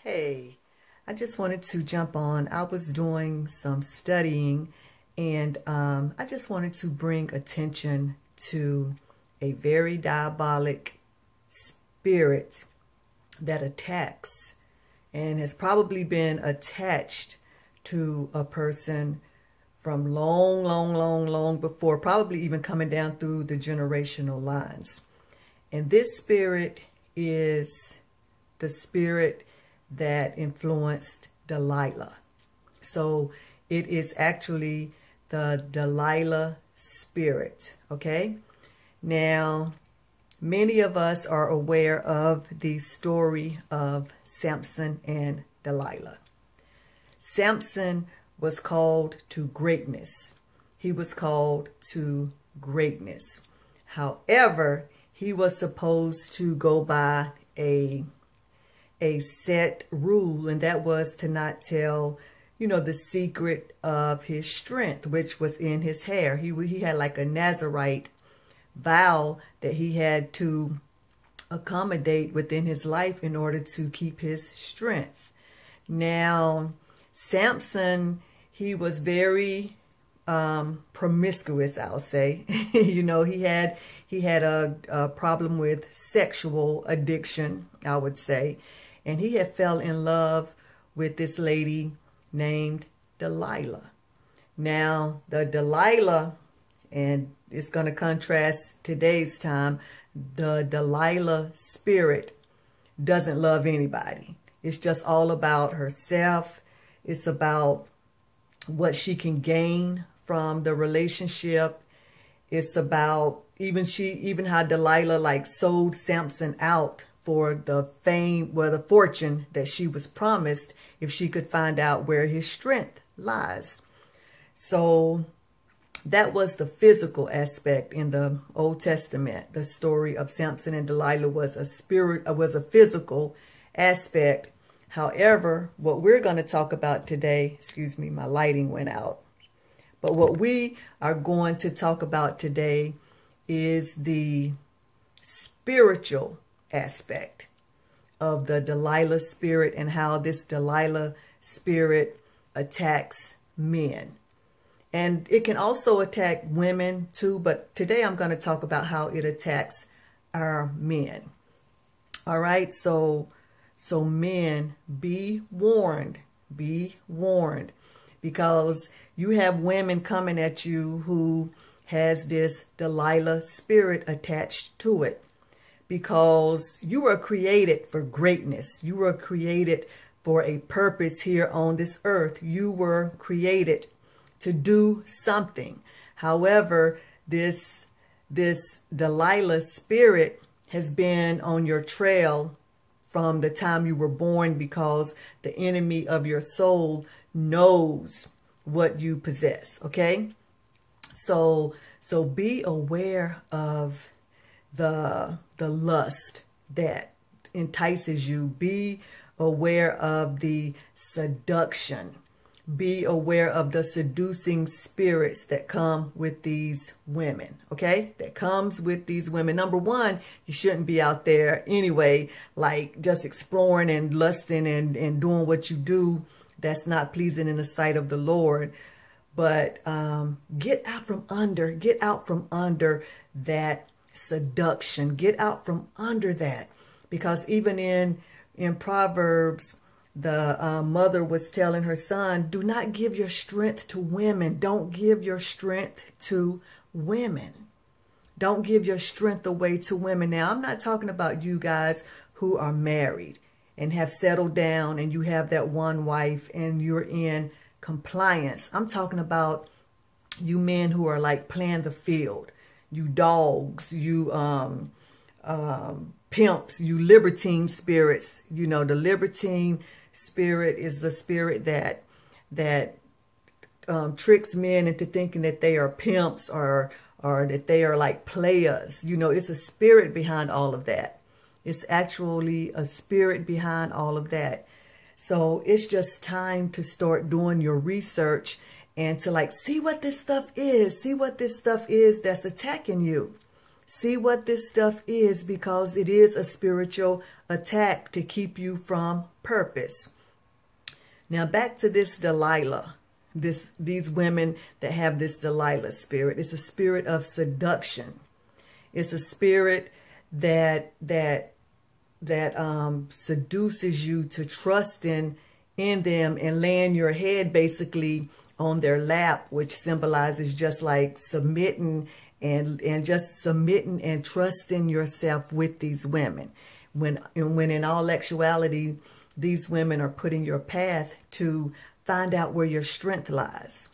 Hey, I just wanted to jump on. I was doing some studying and I just wanted to bring attention to a very diabolic spirit that attacks and has probably been attached to a person from long before, probably even coming down through the generational lines. And this spirit is the spirit that influenced Delilah. So it is actually the Delilah spirit, okay? Now, many of us are aware of the story of Samson and Delilah. Samson was called to greatness. He was called to greatness. However, he was supposed to go by a set rule, and that was to not tell, the secret of his strength, which was in his hair. He had like a Nazarite vow that he had to accommodate within his life in order to keep his strength. Now, Samson, he was very promiscuous, I'll say. He had a problem with sexual addiction, I would say. And he had fell in love with this lady named Delilah. Now, the Delilah, and it's going to contrast today's time, the Delilah spirit doesn't love anybody. It's just all about herself. It's about what she can gain from the relationship. It's about even how Delilah sold Samson out for the fame, the fortune that she was promised if she could find out where his strength lies. So that was the physical aspect in the Old Testament. The story of Samson and Delilah was a physical aspect. However, what we're going to talk about today, excuse me, my lighting went out. But what we are going to talk about today is the spiritual aspect of the Delilah spirit and how this Delilah spirit attacks men. And it can also attack women too, but today I'm going to talk about how it attacks our men. All right, so men, be warned, because you have women coming at you who has this Delilah spirit attached to it. Because you were created for greatness. You were created for a purpose here on this earth. You were created to do something. However, this Delilah spirit has been on your trail from the time you were born, because the enemy of your soul knows what you possess, okay? So be aware of the lust that entices you. Be aware of the seduction. Be aware of the seducing spirits that come with these women, okay? That comes with these women. Number one, you shouldn't be out there anyway, just exploring and lusting and doing what you do that's not pleasing in the sight of the Lord. But get out from under that seduction. Get out from under that, because even in Proverbs, the mother was telling her son, do not give your strength to women. Don't give your strength to women. Don't give your strength away to women. Now, I'm not talking about you guys who are married and have settled down and you have that one wife and you're in compliance. I'm talking about you men who are playing the field. You dogs, you pimps, you libertine spirits. The libertine spirit is the spirit that tricks men into thinking that they are pimps or that they are players. It's a spirit behind all of that. It's actually a spirit behind all of that. So it's just time to start doing your research and to see what this stuff is. See what this stuff is that's attacking you. See what this stuff is, because it is a spiritual attack to keep you from purpose. Now back to this Delilah. These women that have this Delilah spirit. It's a spirit of seduction. It's a spirit that seduces you to trust in them and laying your head basically on their lap, which symbolizes just like submitting and just submitting and trusting yourself with these women. When in all actuality, these women are putting your path to find out where your strength lies,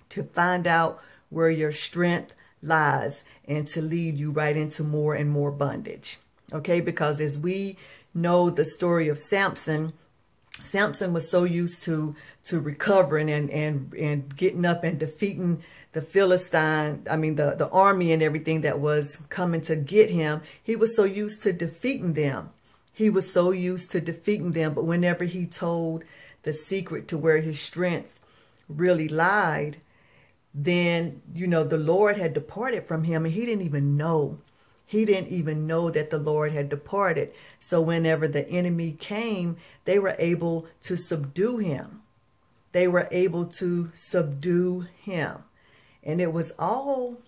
to find out where your strength lies, and to lead you right into more and more bondage. Okay, because as we know the story of Samson, Samson was so used to recovering and getting up and defeating the Philistine, the army and everything that was coming to get him. He was so used to defeating them. He was so used to defeating them. But whenever he told the secret to where his strength really lied, then, you know, the Lord had departed from him, and he didn't even know. He didn't even know that the Lord had departed. So whenever the enemy came, they were able to subdue him. They were able to subdue him. And it was all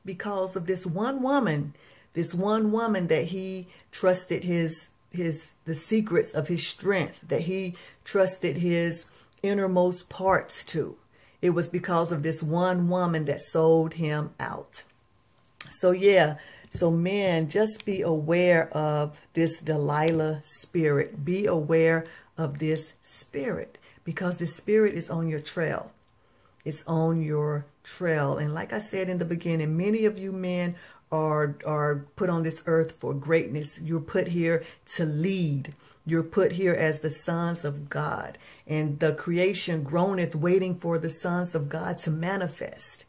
because of this one woman that he trusted the secrets of his strength, that he trusted his innermost parts to. It was because of this one woman that sold him out. So yeah, so men, just be aware of this Delilah spirit. Be aware of this spirit, because the spirit is on your trail. It's on your trail. And like I said in the beginning, many of you men are put on this earth for greatness. You're put here to lead. You're put here as the sons of God. And the creation groaneth, waiting for the sons of God to manifest.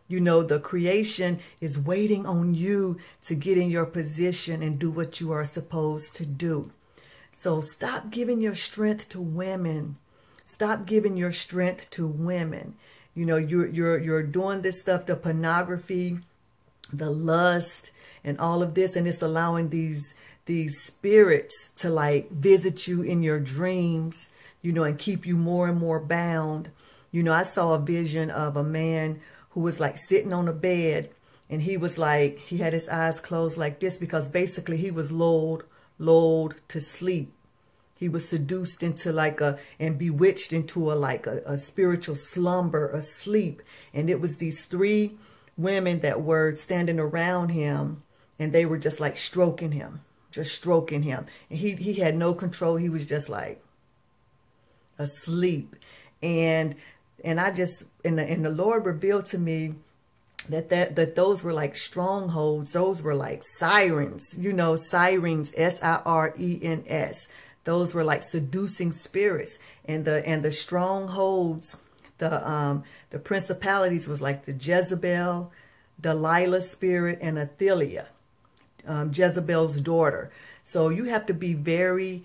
You know, the creation is waiting on you to get in your position and do what you are supposed to do. So stop giving your strength to women. Stop giving your strength to women. You know, you're doing this stuff, the pornography, the lust, and all of this, and it's allowing these spirits to like visit you in your dreams, you know, and keep you more and more bound. You know, I saw a vision of a man who was like sitting on a bed, and he was like, he had his eyes closed like this, because basically he was lulled to sleep. He was seduced into and bewitched into a spiritual slumber, a sleep. And it was these three women that were standing around him, and they were just like stroking him. And he had no control. He was just like asleep. And I just, and the Lord revealed to me that those were like strongholds. Those were like sirens, you know, sirens, S-I-R-E-N-S. Those were like seducing spirits. And the strongholds, the principalities was like the Jezebel, Delilah spirit, and Athaliah, Jezebel's daughter. So you have to be very,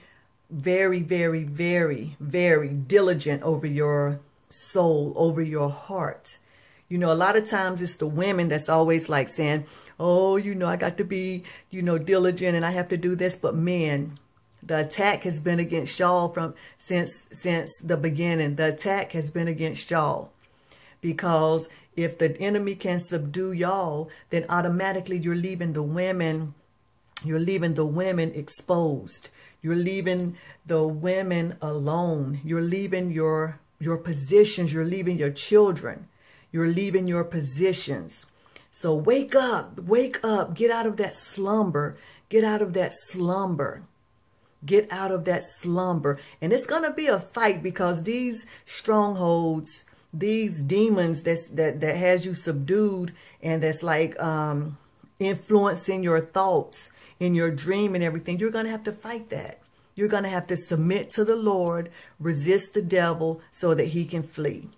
very, very, very, very diligent over your soul, over your heart. You know, a lot of times it's the women that's always like saying, oh, you know, I got to be, you know, diligent and I have to do this. But men, the attack has been against y'all since the beginning. The attack has been against y'all, because if the enemy can subdue y'all, then automatically you're leaving the women exposed. You're leaving the women alone. You're leaving your positions. You're leaving your children. You're leaving your positions. So wake up, get out of that slumber, get out of that slumber. Get out of that slumber. And it's going to be a fight, because these strongholds, these demons that has you subdued, and that's like influencing your thoughts in your dream and everything, you're going to have to fight that. You're going to have to submit to the Lord, resist the devil so that he can flee.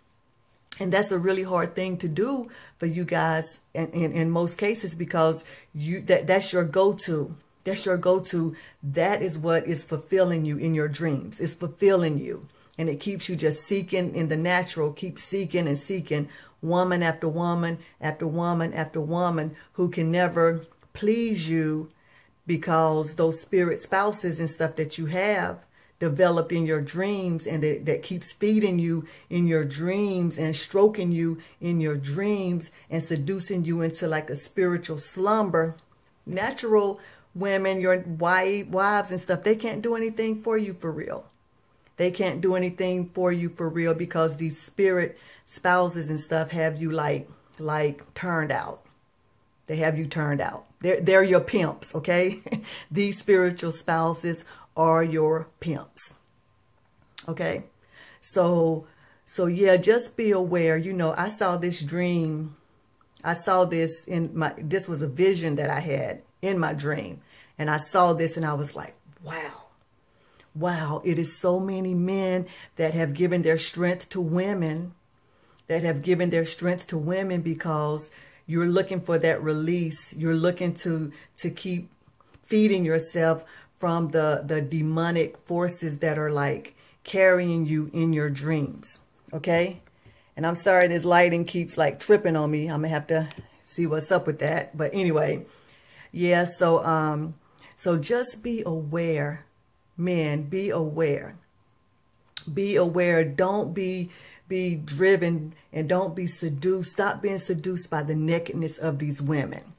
And that's a really hard thing to do for you guys in most cases, because that's your go-to. That's your go-to. That is what is fulfilling you in your dreams. It's fulfilling you. And it keeps you just seeking in the natural. Keep seeking and seeking woman after woman after woman after woman who can never please you, because those spirit spouses and stuff that you have developed in your dreams, and that keeps feeding you in your dreams and stroking you in your dreams and seducing you into like a spiritual slumber. Natural women, your wives and stuff, they can't do anything for you for real. They can't do anything for you for real, because these spirit spouses and stuff have you like turned out. They have you turned out. They're your pimps, okay? These spiritual spouses are your pimps, okay? So yeah, just be aware. You know, I saw this dream. I saw this this was a vision that I had in my dream. And I saw this and I was like, wow. Wow, it is so many men that have given their strength to women, because you're looking for that release. You're looking to keep feeding yourself from the demonic forces that are like carrying you in your dreams. Okay. And I'm sorry, this lighting keeps like tripping on me. I'm gonna have to see what's up with that. But anyway, yeah. So just be aware, men. Be aware. Be aware. Don't be driven, and don't be seduced. Stop being seduced by the nakedness of these women.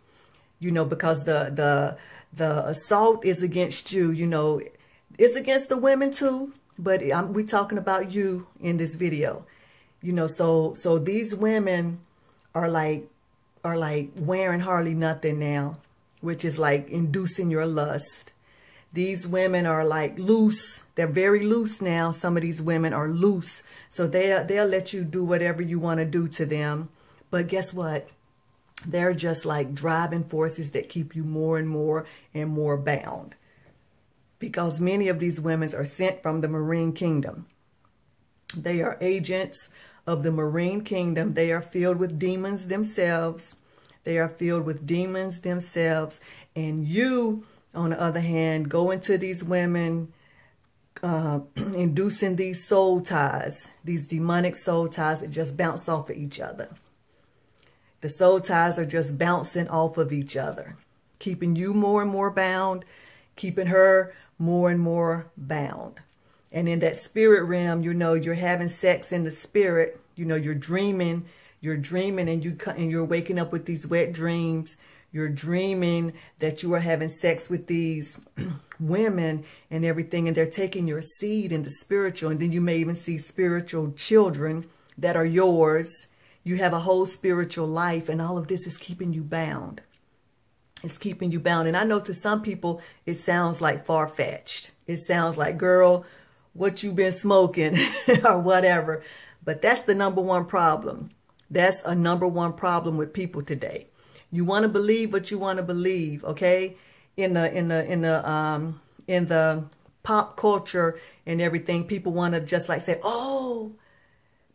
You know, because the assault is against you. You know, it's against the women too, but we're talking about you in this video. You know, so these women are like wearing hardly nothing now, which is like inducing your lust. These women are like loose. They're very loose now. Some of these women are loose. So they'll let you do whatever you want to do to them. But guess what? They're just like driving forces that keep you more and more bound. Because many of these women are sent from the marine kingdom. They are agents of the marine kingdom. They are filled with demons themselves. They are filled with demons themselves. And you, on the other hand, go into these women, inducing these soul ties, these demonic soul ties that just bounce off of each other. The soul ties are just bouncing off of each other, keeping you more and more bound, keeping her more and more bound. And in that spirit realm, you know, you're having sex in the spirit. You know, you're dreaming, and you're waking up with these wet dreams. You're dreaming that you are having sex with these women and everything, and they're taking your seed in the spiritual. And then you may even see spiritual children that are yours. You have a whole spiritual life, and all of this is keeping you bound. It's keeping you bound. And I know to some people, it sounds like far-fetched. It sounds like, girl, what you been smoking or whatever. But that's the #1 problem. That's a #1 problem with people today. You want to believe what you want to believe, okay? In the pop culture and everything, people want to just like say, oh,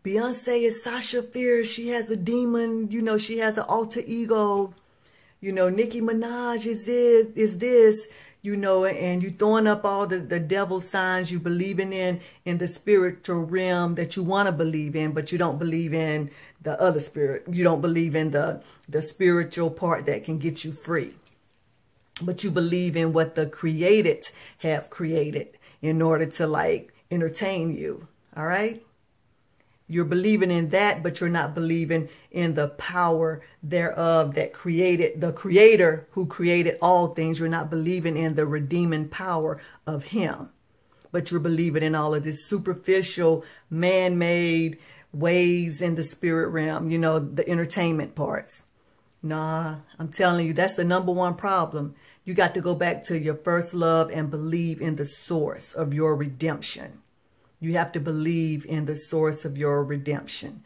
Beyonce is Sasha Fierce. She has a demon. You know, she has an alter ego. You know, Nicki Minaj is this, you know, and you throwing up all the devil signs you believing in the spiritual realm that you want to believe in, but you don't believe in the other spirit. You don't believe in the spiritual part that can get you free. But you believe in what the created have created in order to like entertain you. All right? You're believing in that, but you're not believing in the power thereof that created, the creator who created all things. You're not believing in the redeeming power of him, but you're believing in all of this superficial, man-made ways in the spirit realm, you know, the entertainment parts. Nah, I'm telling you, that's the #1 problem. You got to go back to your first love and believe in the source of your redemption. You have to believe in the source of your redemption.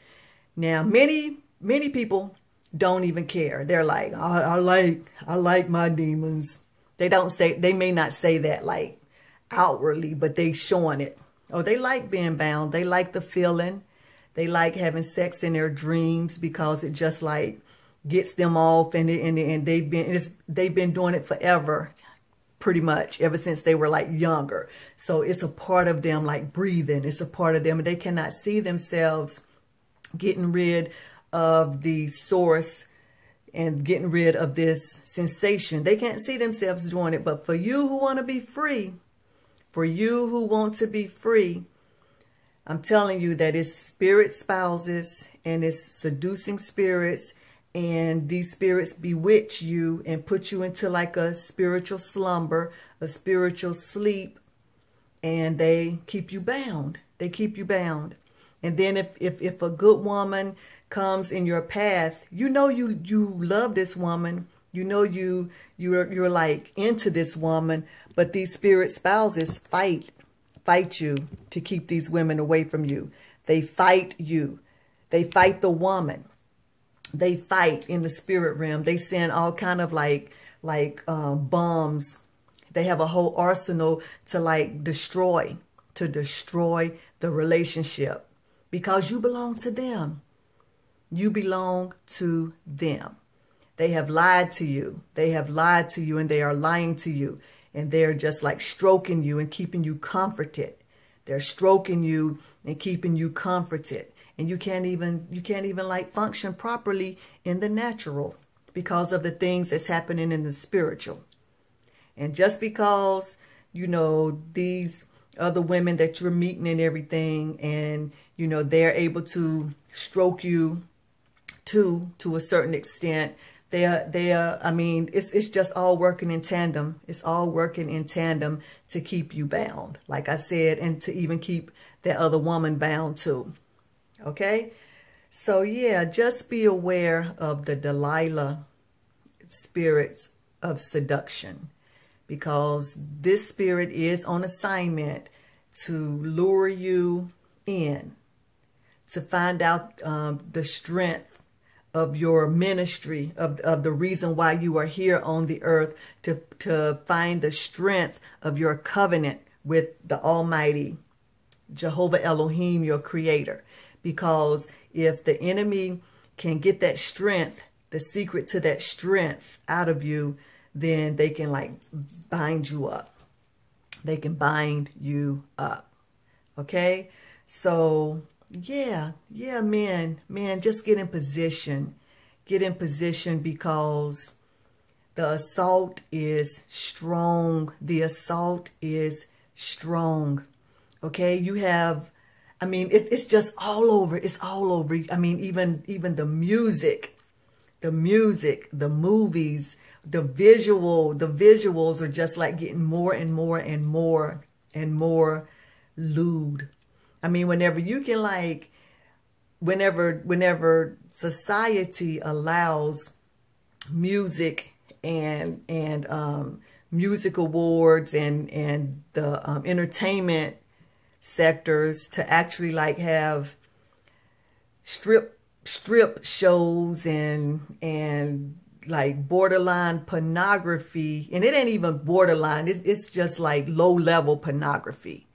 Now, many people don't even care. They're like, I like my demons. They may not say that like outwardly, but they showing it. Oh, they like being bound. They like the feeling. They like having sex in their dreams because it just like gets them off, and they've been doing it forever. Pretty much ever since they were like younger. So it's a part of them like breathing. It's a part of them. And they cannot see themselves getting rid of the source and getting rid of this sensation. They can't see themselves doing it. But for you who want to be free, for you who want to be free, I'm telling you that it's spirit spouses and it's seducing spirits, and these spirits bewitch you and put you into like a spiritual slumber, a spiritual sleep, and they keep you bound. They keep you bound. And then if a good woman comes in your path, you know you love this woman, you know you're like into this woman, but these spirit spouses fight you to keep these women away from you. They fight you. They fight the woman. They fight in the spirit realm. They send all kind of like bombs. They have a whole arsenal to like destroy the relationship, because you belong to them. You belong to them. They have lied to you. They have lied to you, and they are lying to you. And they're just like stroking you and keeping you comforted. They're stroking you and keeping you comforted. And you can't even like function properly in the natural because of the things that's happening in the spiritual. And just because, you know, these other women that you're meeting and everything, and, you know, they're able to stroke you to a certain extent, they are, I mean, it's just all working in tandem. It's all working in tandem to keep you bound, like I said, and to even keep that other woman bound too. Okay? So yeah, just be aware of the Delilah spirits of seduction, because this spirit is on assignment to lure you in, to find out the strength of your ministry, of the reason why you are here on the earth, to find the strength of your covenant with the Almighty, Jehovah Elohim, your creator. Because if the enemy can get that strength, the secret to that strength out of you, then they can like bind you up. They can bind you up. Okay? So yeah, men, just get in position. Get in position, because the assault is strong. The assault is strong. Okay? You have, I mean, it's just all over. It's all over. I mean, even the music, the movies, the visuals are just like getting more and more and more and more lewd. I mean, whenever you can like, whenever society allows music and music awards and the entertainment sectors to actually like have strip shows and like borderline pornography, and it ain't even borderline, it's just like low-level pornography.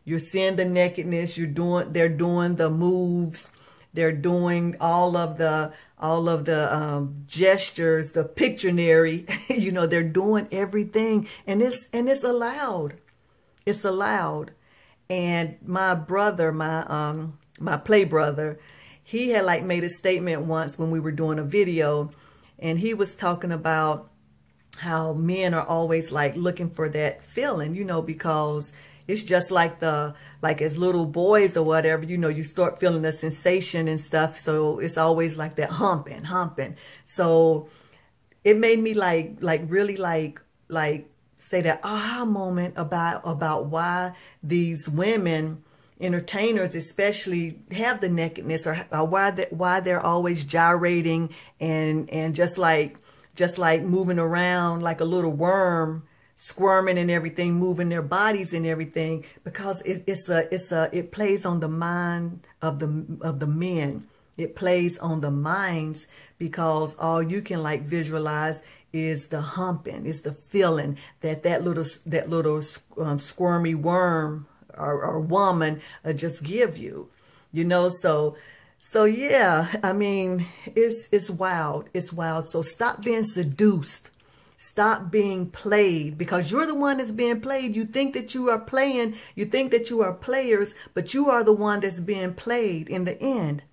You're seeing the nakedness, they're doing the moves, they're doing all of the gestures, the Pictionary, you know, they're doing everything, and it's allowed. It's allowed. And my brother, my play brother, he had like made a statement once when we were doing a video, and he was talking about how men are always like looking for that feeling, you know, because it's just like as little boys or whatever, you know, you start feeling the sensation and stuff. So it's always like that humping. So it made me like really like say that aha moment about why these women, entertainers especially, have the nakedness, or why they're always gyrating and just like moving around like a little worm, squirming and everything, moving their bodies and everything, because it plays on the mind of the men. It plays on the minds, because all you can like visualize is the humping, is the feeling that little squirmy worm or woman just give you, you know. So yeah, I mean, it's wild. It's wild. So stop being seduced. Stop being played, because you're the one that's being played. You think that you are playing. You think that you are players, but you are the one that's being played in the end.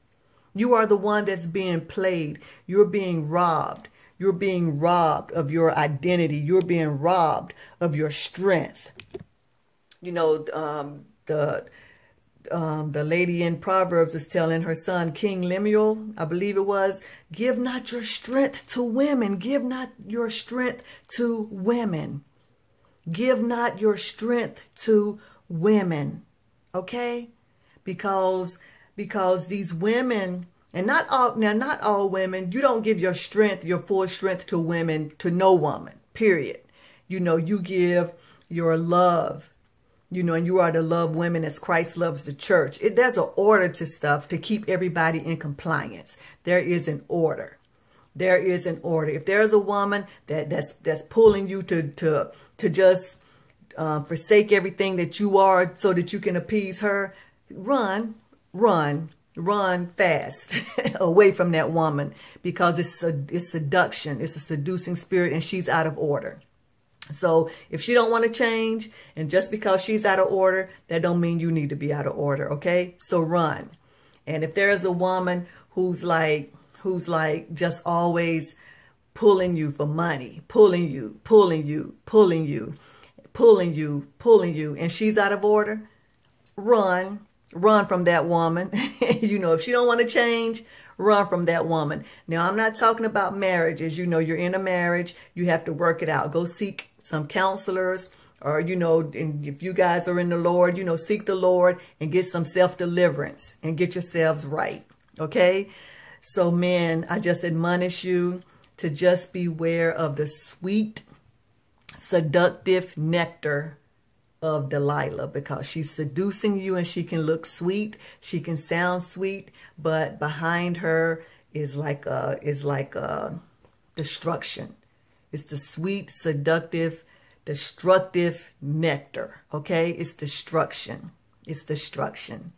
You are the one that's being played. You're being robbed. You're being robbed of your identity. You're being robbed of your strength. You know, the lady in Proverbs is telling her son, King Lemuel, I believe it was, give not your strength to women. Give not your strength to women. Give not your strength to women. Okay? Because these women, and not all women, you don't give your strength, your full strength to women, to no woman, period. You know, you give your love, you know, and you are to love women as Christ loves the church. There's an order to stuff to keep everybody in compliance. There is an order. There is an order. If there's a woman that's pulling you to just forsake everything that you are so that you can appease her, run fast away from that woman, because it's seduction. It's a seducing spirit, and she's out of order. So if she don't want to change, and just because she's out of order, that don't mean you need to be out of order. Okay, so run. And if there's a woman who's like just always pulling you for money, pulling you, and she's out of order, run from that woman. You know, if she don't want to change, run from that woman. Now, I'm not talking about marriages. You know, you're in a marriage, you have to work it out. Go seek some counselors, or, you know, and if you guys are in the Lord, you know, seek the Lord and get some self-deliverance and get yourselves right. Okay? So, men, I just admonish you to just beware of the sweet, seductive nectar of Delilah, because she's seducing you, and she can look sweet, she can sound sweet, but behind her is like a destruction. It's the sweet, seductive, destructive nectar. Okay, it's destruction. It's destruction.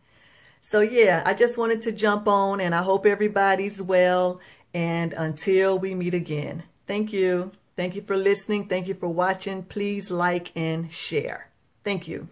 So yeah, I just wanted to jump on, and I hope everybody's well. And until we meet again, thank you. Thank you for listening. Thank you for watching. Please like and share. Thank you.